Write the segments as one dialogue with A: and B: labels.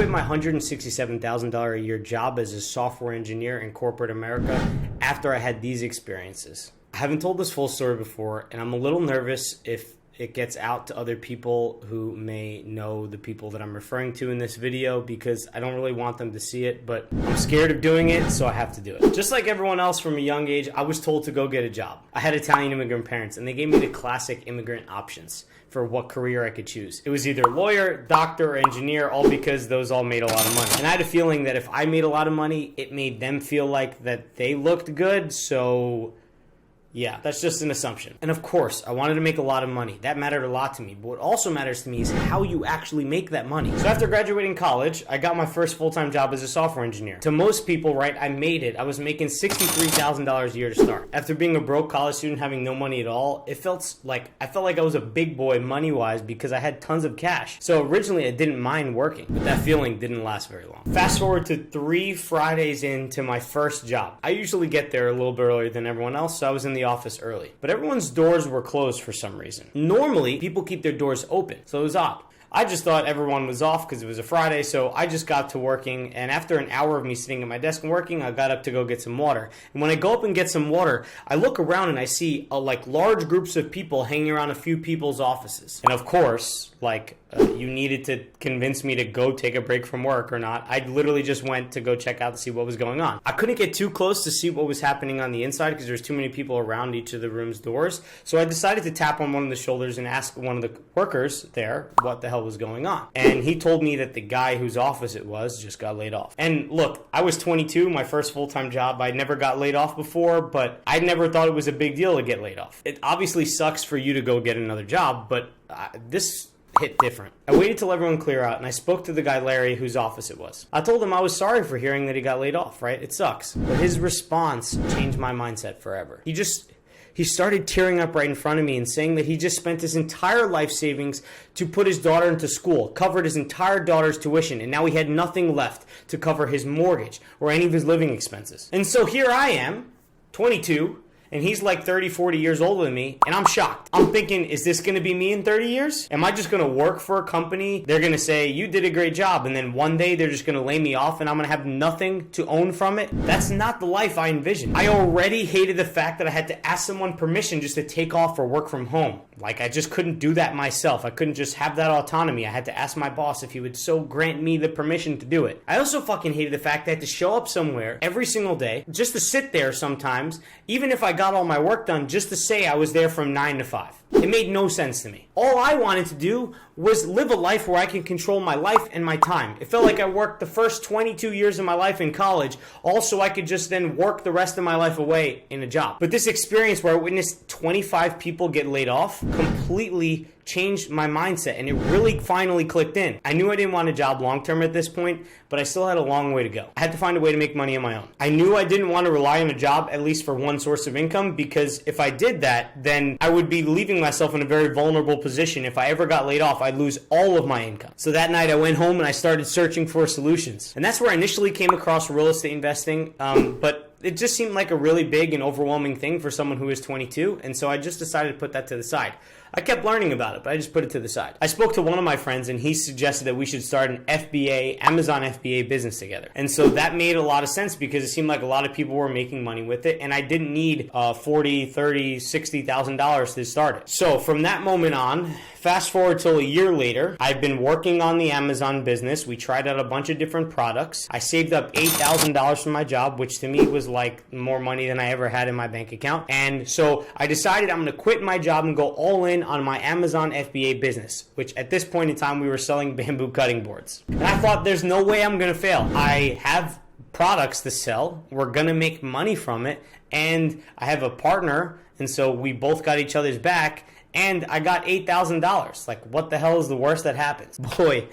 A: quit my $167,000 a year job as a software engineer in corporate America after I had these experiences. I haven't told this full story before, and I'm a little nervous if it gets out to other people who may know the people that I'm referring to in this video, because I don't really want them to see it, but I'm scared of doing it, so I have to do it. Just like everyone else from a young age, I was told to go get a job. I had Italian immigrant parents, and they gave me the classic immigrant options for what career I could choose. It was either lawyer, doctor, or engineer, all because those all made a lot of money. And I had a feeling that if I made a lot of money, it made them feel like that they looked good, so yeah, that's just an assumption. And of course, I wanted to make a lot of money. That mattered a lot to me. But what also matters to me is how you actually make that money. So after graduating college, I got my first full-time job as a software engineer. To most people, right, I made it. I was making $63,000 a year to start. After being a broke college student, having no money at all, I felt like I was a big boy money-wise because I had tons of cash. So originally, I didn't mind working, but that feeling didn't last very long. Fast forward to 3 Fridays into my first job. I usually get there a little bit earlier than everyone else, so I was in the office early. But everyone's doors were closed for some reason. Normally, people keep their doors open, so it was odd. I just thought everyone was off because it was a Friday, so I just got to working, and after an hour of me sitting at my desk and working, I got up to go get some water. And when I go up and get some water, I look around and I see large groups of people hanging around a few people's offices. And of course, you needed to convince me to go take a break from work or not. I literally just went to go check out to see what was going on. I couldn't get too close to see what was happening on the inside because there's too many people around each of the room's doors. So I decided to tap on one of the shoulders and ask one of the workers there what the hell was going on. And he told me that the guy whose office it was just got laid off. And look, I was 22, my first full-time job. I never got laid off before, but I never thought it was a big deal to get laid off. It obviously sucks for you to go get another job, but this hit different. I waited till everyone cleared out, and I spoke to the guy Larry whose office it was. I told him I was sorry for hearing that he got laid off, right? It sucks. But his response changed my mindset forever. He started tearing up right in front of me and saying that he just spent his entire life savings to put his daughter into school, covered his entire daughter's tuition, and now he had nothing left to cover his mortgage or any of his living expenses. And so here I am, 22, and he's like 30, 40 years older than me, and I'm shocked. I'm thinking, is this going to be me in 30 years? Am I just going to work for a company? They're going to say, you did a great job, and then one day they're just going to lay me off and I'm going to have nothing to own from it? That's not the life I envisioned. I already hated the fact that I had to ask someone permission just to take off or work from home. I just couldn't do that myself. I couldn't just have that autonomy. I had to ask my boss if he would so grant me the permission to do it. I also fucking hated the fact that I had to show up somewhere every single day, just to sit there sometimes, even if I got all my work done, just to say I was there from 9 to 5. It made no sense to me. All I wanted to do was live a life where I can control my life and my time. It felt like I worked the first 22 years of my life in college, also I could just then work the rest of my life away in a job. But this experience where I witnessed 25 people get laid off completely changed my mindset, and it really finally clicked in. I knew I didn't want a job long term at this point, but I still had a long way to go. I had to find a way to make money on my own. I knew I didn't want to rely on a job, at least for one source of income, because if I did that, then I would be leaving myself in a very vulnerable position. If I ever got laid off, I'd lose all of my income. So that night I went home and I started searching for solutions. And that's where I initially came across real estate investing, but it just seemed like a really big and overwhelming thing for someone who is 22, and so I just decided to put that to the side. I kept learning about it, but I just put it to the side. I spoke to one of my friends, and he suggested that we should start an FBA, Amazon FBA business together. And so that made a lot of sense because it seemed like a lot of people were making money with it, and I didn't need $40,000, $30,000, $60,000 to start it. So from that moment on, fast forward till a year later, I've been working on the Amazon business. We tried out a bunch of different products. I saved up $8,000 from my job, which to me was like more money than I ever had in my bank account. And so I decided I'm going to quit my job and go all in on my Amazon FBA business, which at this point in time we were selling bamboo cutting boards. And I thought, there's no way I'm going to fail. I have products to sell. We're going to make money from it. And I have a partner, and so we both got each other's back. And I got $8,000. Like, what the hell is the worst that happens? Boy,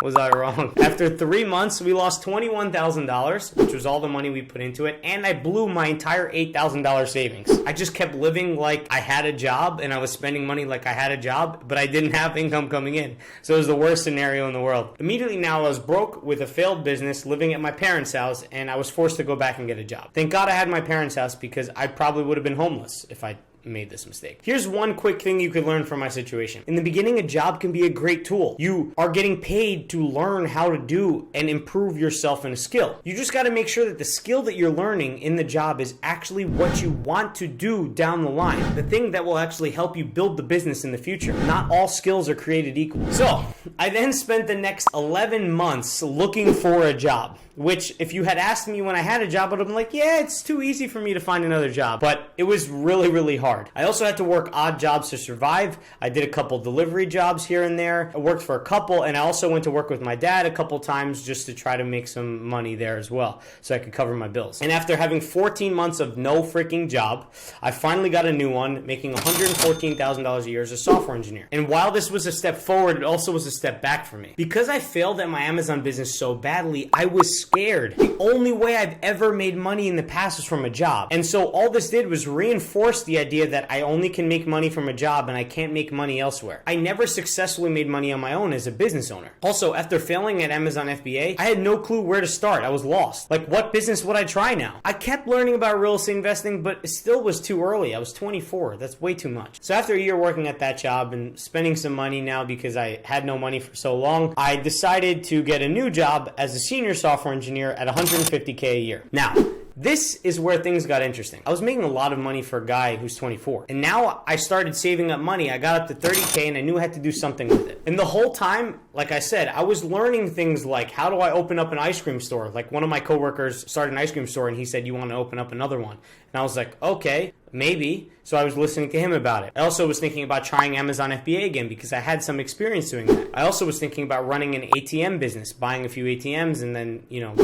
A: was I wrong. After 3 months, we lost $21,000, which was all the money we put into it, and I blew my entire $8,000 savings. I just kept living like I had a job, and I was spending money like I had a job, but I didn't have income coming in. So it was the worst scenario in the world. Immediately now, I was broke with a failed business, living at my parents' house, and I was forced to go back and get a job. Thank God I had my parents' house because I probably would have been homeless if I made this mistake. Here's one quick thing you could learn from my situation. In the beginning, a job can be a great tool. You are getting paid to learn how to do and improve yourself in a skill. You just got to make sure that the skill that you're learning in the job is actually what you want to do down the line. The thing that will actually help you build the business in the future. Not all skills are created equal. So I then spent the next 11 months looking for a job, which if you had asked me when I had a job, I would have been like, yeah, it's too easy for me to find another job. But it was really, really hard. I also had to work odd jobs to survive. I did a couple delivery jobs here and there. I worked for a couple, and I also went to work with my dad a couple times just to try to make some money there as well so I could cover my bills. And after having 14 months of no freaking job, I finally got a new one, making $114,000 a year as a software engineer. And while this was a step forward, it also was a step back for me. Because I failed at my Amazon business so badly, I was scared. The only way I've ever made money in the past was from a job. And so all this did was reinforce the idea that I only can make money from a job and I can't make money elsewhere. I never successfully made money on my own as a business owner. Also, after failing at Amazon FBA, I had no clue where to start. I was lost. Like, what business would I try now? I kept learning about real estate investing, but it still was too early. I was 24. That's way too much. So after a year working at that job and spending some money now because I had no money for so long, I decided to get a new job as a senior software engineer at $150K a year. Now, this is where things got interesting. I was making a lot of money for a guy who's 24. And now I started saving up money. I got up to 30K and I knew I had to do something with it. And the whole time, like I said, I was learning things like, how do I open up an ice cream store? Like, one of my coworkers started an ice cream store and he said, you want to open up another one? And I was like, okay, maybe. So I was listening to him about it. I also was thinking about trying Amazon FBA again because I had some experience doing that. I also was thinking about running an ATM business, buying a few ATMs and then,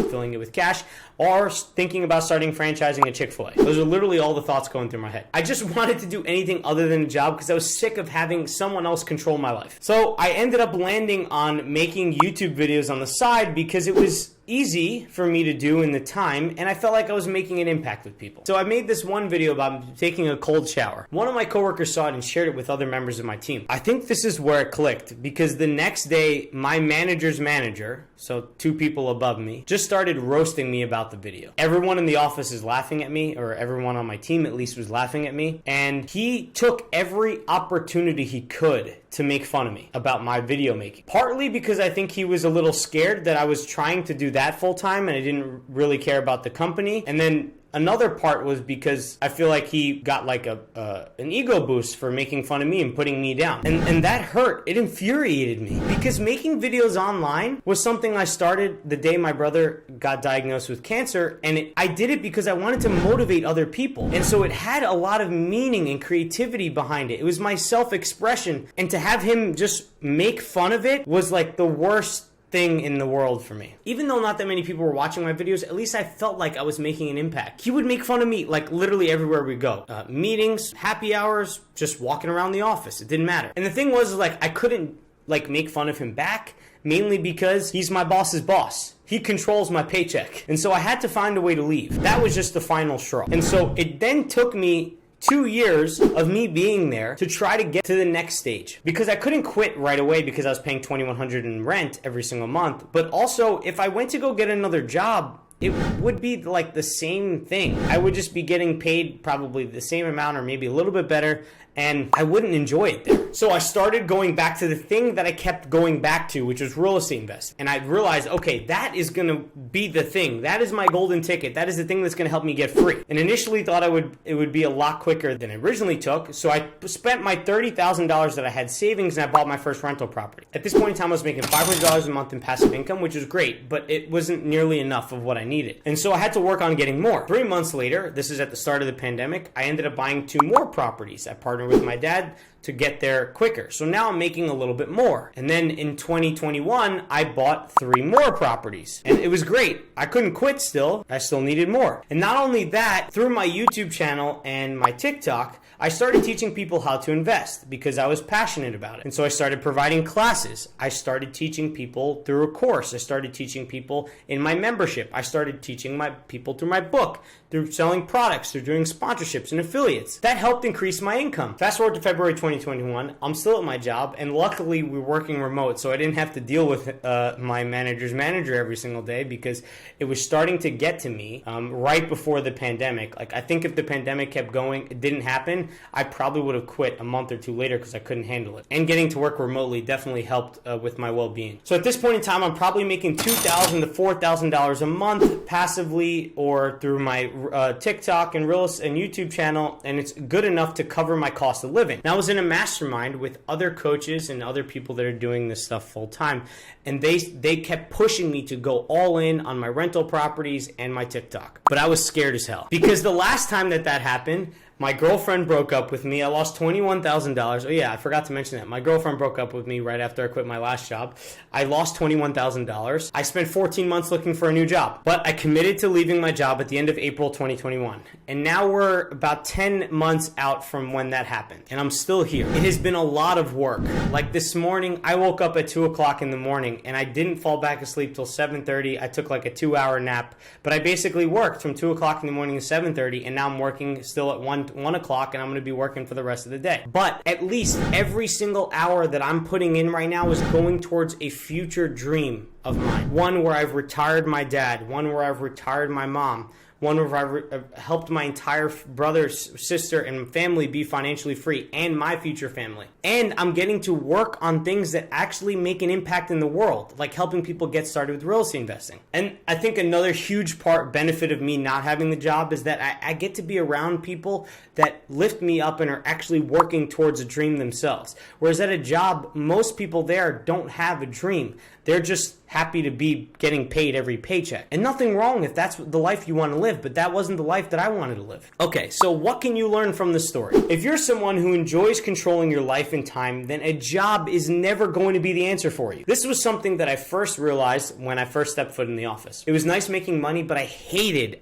A: filling it with cash, or thinking about starting franchising a Chick-fil-A. Those are literally all the thoughts going through my head. I just wanted to do anything other than a job because I was sick of having someone else control my life. So I ended up landing on making YouTube videos on the side because it was easy for me to do in the time, and I felt like I was making an impact with people. So I made this one video about taking a cold shower. One of my coworkers saw it and shared it with other members of my team. I think this is where it clicked because the next day, my manager's manager, so 2 people above me, just started roasting me about the video. Everyone in the office is laughing at me, or everyone on my team at least was laughing at me, and he took every opportunity he could to make fun of me about my video making. Partly because I think he was a little scared that I was trying to do that full time and I didn't really care about the company. And then another part was because I feel like he got like an ego boost for making fun of me and putting me down. And that hurt. It infuriated me because making videos online was something I started the day my brother got diagnosed with cancer. And I did it because I wanted to motivate other people. And so it had a lot of meaning and creativity behind it. It was my self-expression. And to have him just make fun of it was like the worst thing in the world for me. Even though not that many people were watching my videos, at least I felt like I was making an impact. He would make fun of me like literally everywhere we go. Meetings, happy hours, just walking around the office. It didn't matter. And the thing was like I couldn't like make fun of him back, mainly because he's my boss's boss. He controls my paycheck. And so I had to find a way to leave. That was just the final straw. And so it then took me 2 years of me being there to try to get to the next stage because I couldn't quit right away because I was paying $2,100 in rent every single month. But also, if I went to go get another job, it would be like the same thing. I would just be getting paid probably the same amount or maybe a little bit better, and I wouldn't enjoy it there. So I started going back to the thing that I kept going back to, which was real estate investing. And I realized, okay, that is going to be the thing. That is my golden ticket. That is the thing that's going to help me get free. And initially thought it would be a lot quicker than it originally took. So I spent my $30,000 that I had savings and I bought my first rental property. At this point in time, I was making $500 a month in passive income, which was great, but it wasn't nearly enough of what I needed. And so I had to work on getting more. 3 months later, this is at the start of the pandemic, I ended up buying 2 more properties. I partnered with my dad to get there quicker. So now I'm making a little bit more. And then in 2021, I bought 3 more properties. And it was great. I couldn't quit still. I still needed more. And not only that, through my YouTube channel and my TikTok, I started teaching people how to invest because I was passionate about it. And so I started providing classes. I started teaching people through a course. I started teaching people in my membership. I started teaching my people through my book, through selling products, through doing sponsorships and affiliates. That helped increase my income. Fast forward to February 2022. 2021, I'm still at my job, and luckily we're working remote, so I didn't have to deal with my manager's manager every single day, because it was starting to get to me right before the pandemic. Like, I think if the pandemic kept going, it didn't happen, I probably would have quit a month or two later because I couldn't handle it. And getting to work remotely definitely helped with my well-being. So at this point in time, I'm probably making $2,000 to $4,000 a month passively or through my TikTok and Reels and YouTube channel, and it's good enough to cover my cost of living. Now, I was in a mastermind with other coaches and other people that are doing this stuff full time, and they kept pushing me to go all in on my rental properties and my TikTok. But I was scared as hell, because the last time that happened, my girlfriend broke up with me. I lost $21,000. Oh yeah, I forgot to mention that. My girlfriend broke up with me right after I quit my last job. I lost $21,000. I spent 14 months looking for a new job, but I committed to leaving my job at the end of April 2021. And now we're about 10 months out from when that happened, and I'm still here. It has been a lot of work. Like this morning, I woke up at 2 o'clock in the morning, and I didn't fall back asleep till 7:30. I took like a 2-hour nap, but I basically worked from 2 o'clock in the morning to 7:30, and now I'm working still at 1 o'clock, and I'm going to be working for the rest of the day. But at least every single hour that I'm putting in right now is going towards a future dream of mine. One where I've retired my dad, one where I've retired my mom, one where I've helped my entire brother, sister, and family be financially free, and my future family. And I'm getting to work on things that actually make an impact in the world, like helping people get started with real estate investing. And I think another huge benefit of me not having the job is that I get to be around people that lift me up and are actually working towards a dream themselves. Whereas at a job, most people there don't have a dream. They're just happy to be getting paid every paycheck. And nothing wrong if that's the life you want to live, but that wasn't the life that I wanted to live. Okay, so what can you learn from this story? If you're someone who enjoys controlling your life and time, then a job is never going to be the answer for you. This was something that I first realized when I first stepped foot in the office. It was nice making money, but I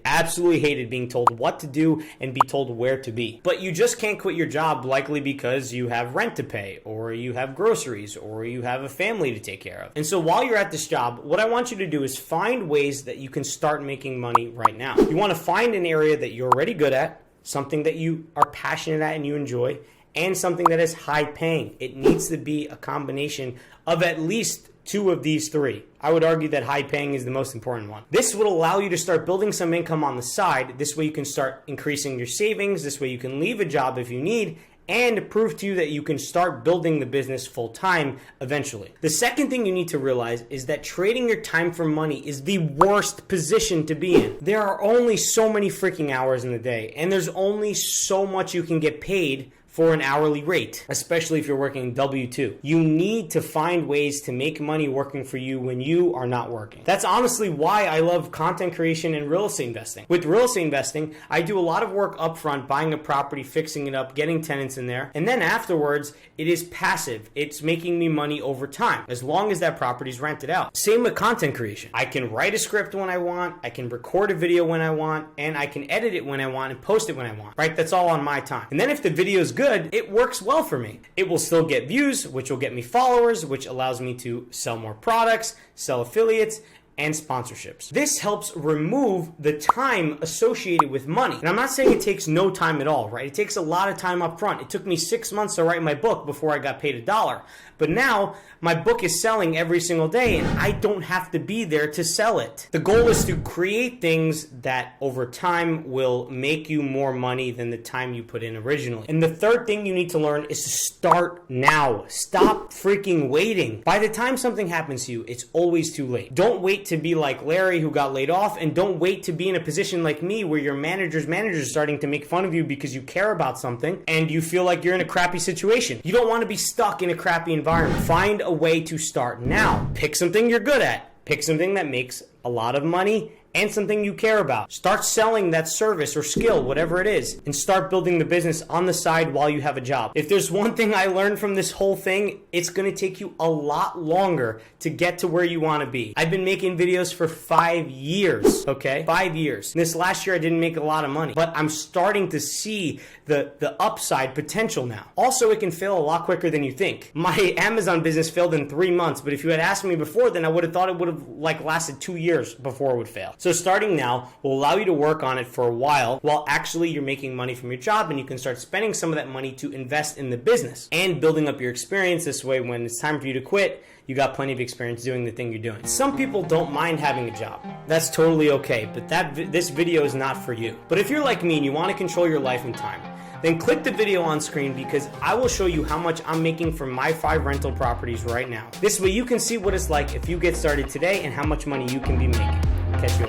A: absolutely hated being told what to do and be told where to be. But you just can't quit your job, likely because you have rent to pay, or you have groceries, or you have a family to take care of. And so while you're at this job, what I want you to do is find ways that you can start making money right now. You want to find an area that you're already good at, something that you are passionate at and you enjoy, and something that is high paying. It needs to be a combination of at least 2 of these 3. I would argue that high paying is the most important one. This will allow you to start building some income on the side. This way you can start increasing your savings. This way you can leave a job if you need, and prove to you that you can start building the business full time eventually. The second thing you need to realize is that trading your time for money is the worst position to be in. There are only so many freaking hours in the day, and there's only so much you can get paid for an hourly rate, especially if you're working W-2. You need to find ways to make money working for you when you are not working. That's honestly why I love content creation and real estate investing. With real estate investing, I do a lot of work upfront, buying a property, fixing it up, getting tenants in there, and then afterwards, it is passive. It's making me money over time, as long as that property is rented out. Same with content creation. I can write a script when I want, I can record a video when I want, and I can edit it when I want and post it when I want, right? That's all on my time. And then if the video is good, it works well for me. It will still get views, which will get me followers, which allows me to sell more products, sell affiliates, and sponsorships. This helps remove the time associated with money. And I'm not saying it takes no time at all, right? It takes a lot of time up front. It took me 6 months to write my book before I got paid $1. But now my book is selling every single day, and I don't have to be there to sell it. The goal is to create things that over time will make you more money than the time you put in originally. And the third thing you need to learn is to start now. Stop freaking waiting. By the time something happens to you, it's always too late. Don't wait to be like Larry, who got laid off, and don't wait to be in a position like me where your manager's manager is starting to make fun of you because you care about something and you feel like you're in a crappy situation. You don't want to be stuck in a crappy environment. Find a way to start now. Pick something you're good at. Pick something that makes a lot of money and something you care about. Start selling that service or skill, whatever it is, and start building the business on the side while you have a job. If there's one thing I learned from this whole thing, it's going to take you a lot longer to get to where you want to be. I've been making videos for 5 years, okay? 5 years. This last year I didn't make a lot of money, but I'm starting to see the upside potential now. Also, it can fail a lot quicker than you think. My Amazon business failed in 3 months, but if you had asked me before, then I would have thought it would have lasted 2 years. years before it would fail. So starting now will allow you to work on it for a while actually you're making money from your job, and you can start spending some of that money to invest in the business and building up your experience. This way, when it's time for you to quit, you got plenty of experience doing the thing you're doing. Some people don't mind having a job. That's totally okay, but this video is not for you. But if you're like me and you want to control your life and time, then click the video on screen, because I will show you how much I'm making from my 5 rental properties right now. This way you can see what it's like if you get started today and how much money you can be making. Catch you